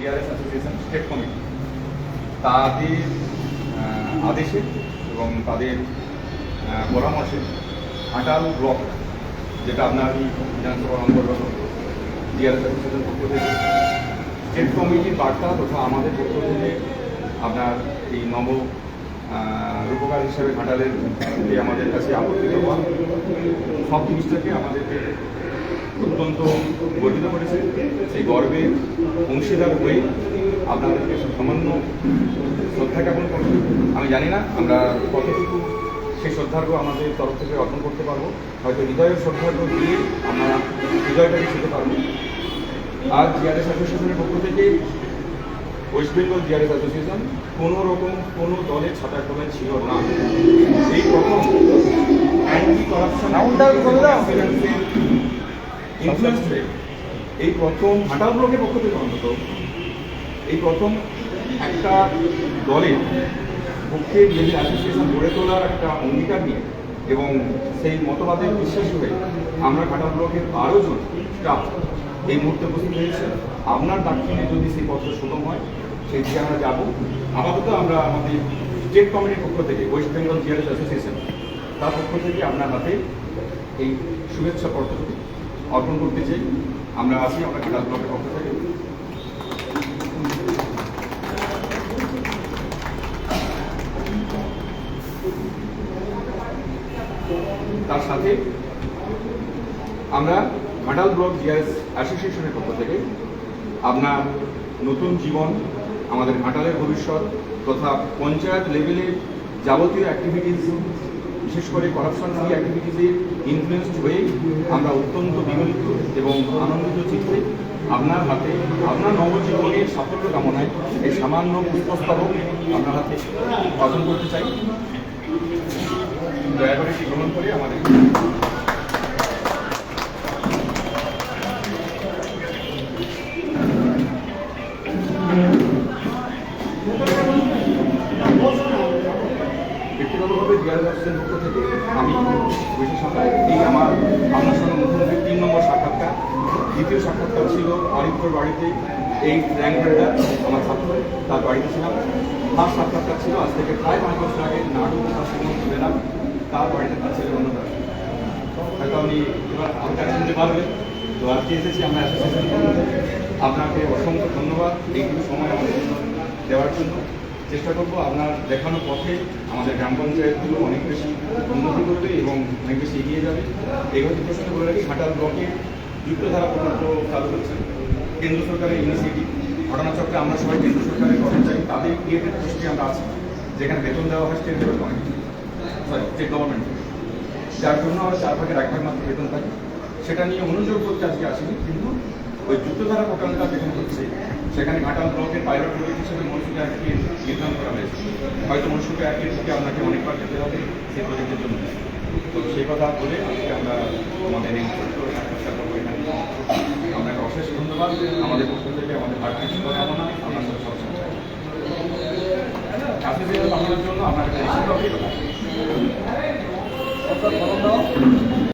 DRS association state committee তাদের আদেশে এবং তাদের পরামর্শে ঘাটাল ব্লক, যেটা আপনার বিধানসভার অন্তর্গত, ডিআরএস অ্যাসোসিয়েশন পক্ষ থেকে স্টেট কমিটির বার্তা তথা আমাদের পক্ষ থেকে আপনার এই রূপকার হিসাবে ঘাটালের যে আমাদের কাছে আপত্তিত হওয়া সব জিনিসটাকে আমাদেরকে অত্যন্ত গর্বিত করেছে। সেই গর্বের অংশীদার হয়ে আপনাদেরকে সামান্য শ্রদ্ধা জ্ঞাপন করছি। আমি জানি না আমরা কতটুকু সেই শ্রদ্ধার্ঘ আমাদের তরফ থেকে অর্পণ করতে পারবো, হয়তো হৃদয়ের শ্রদ্ধার্ঘ দিয়ে আমরা হৃদয়টাকে ছুঁতে পারবো। আর ডিআরএস অ্যাসোসিয়েশনের পক্ষ থেকে ওয়েস্ট বেঙ্গল ডিআরএস অ্যাসোসিয়েশন কোনো রকম কোনো দলের ছাতার তলায় ছিল না। এই প্রথম অ্যান্টি করাপশন ইনফ্লুয়েন্স হয়ে এই প্রথম ঘাটাল ব্লকের পক্ষ থেকে অন্তত এই প্রথম একটা দলের পক্ষে নিজের অ্যাসোসিয়েশন গড়ে তোলার একটা অঙ্গীকার নিয়ে এবং সেই মতবাদে বিশ্বাসী হয়ে আমরা ঘাটাল ব্লকের 12 জন স্টাফ এই মুহূর্তে উপস্থিত হয়েছে। আপনার দাক্ষিণে যদি সেই পত্র সুগম হয় সেই দিকে আমরা যাবো। আপাতত আমরা আমাদের স্টেট কমিটির পক্ষ থেকে ওয়েস্ট বেঙ্গল ডিআরএস অ্যাসোসিয়েশন তার পক্ষ থেকে আপনার হাতে এই শুভেচ্ছা পত্রটি অর্পণ করতে চাই। আমরা আছি আমরা ঘাটাল ব্লকের পক্ষ থেকে। তার সাথে আমরা ঘাটাল ব্লক ডিআরএস অ্যাসোসিয়েশনের পক্ষ থেকে আপনার নতুন জীবন, আমাদের ঘাটালের ভবিষ্যৎ তথা পঞ্চায়েত লেভেলের যাবতীয় অ্যাক্টিভিটিস, বিশেষ করে করাপশন ফ্রি অ্যাক্টিভিটিসে ইনফ্লুয়েন্সড হয়ে আমরা অত্যন্ত বিগলিত এবং আনন্দিত চিত্তে আপনার হাতে আপনার নবজীবনের সাফল্য কামনায় এই সামান্য পুষ্পস্তবক আপনার হাতে অর্জন করতে চাই। দয়া করে এটি গ্রহণ করে আমাদের ব্যক্তিগতভাবে ডিআরএস অ্যাসোসিয়েশন পক্ষ থেকে আমি বিশেষ এই আপনার সঙ্গে মুখ্যমন্ত্রী 3 নম্বর সাক্ষাৎকার। দ্বিতীয় সাক্ষাৎকার ছিল আরিফপুর বাড়িতে, এই র্যাঙ্ক হোল্ডার আমার ছাত্র, তার বাড়িতে ছিলাম। ফার্স্ট সাক্ষাৎকার ছিল আজ থেকে প্রায় 5 বছর আগে নাড়ু ছিলাম, তার বাড়িতে তার ছেলে অন্যরা হয়তো আপনি এবার আলোচনা শুনতে পারবেন। তো আজকে এসেছি আমরা অ্যাসোসিয়েশন আপনাকে অসংখ্য ধন্যবাদ এইটুকু সময় আমাদের দেওয়ার জন্য। চেষ্টা করবো আপনার দেখানো পথে আমাদের গ্রাম পঞ্চায়েতগুলো অনেক বেশি উন্নতি করবে এবং অনেক বেশি এগিয়ে যাবে। এই হচ্ছে প্রশ্ন বলে রাখি, ঘাটাল ব্লকে যুক্তধারা প্রকল্প চালু হচ্ছে কেন্দ্র সরকারের ইনিশিয়েটিভ। ঘটনাচক্রে আমরা সবাই কেন্দ্র সরকারের কর্মচারী, তাদের ক্রিয়েটেড পোস্টে আমরা আছি, যেখানে বেতন দেওয়া হয় স্টেট গভর্নমেন্ট, যার জন্য আমরা 4 ভাগের 1 ভাগ মাত্র বেতন পাই। সেটা নিয়ে অনুযোগ করতে আজকে আসিনি, কিন্তু ওই যুক্তধারা পোর্টালটা যেখানে হচ্ছে সেখানে ঘাটাল ব্লকের পাইলট প্রজেক্ট হিসেবে মনসুকে আজকে নির্ধারণ করা হয়েছে। হয়তো মনসুকে আজকে থেকে আপনাকে অনেকবার যেতে হবে সেই প্রজেক্টের জন্য। তো সেই কথা বলে আজকে আমরা আমাদের এই ছোট্ট সাক্ষাৎকার করবো এখানে। আপনাকে অশেষ ধন্যবাদ। আমাদের পক্ষ থেকে আমাদের হার্দিক শুভকামনা আপনার সাথে সবসময় আপনাদের জন্য আপনার কাছে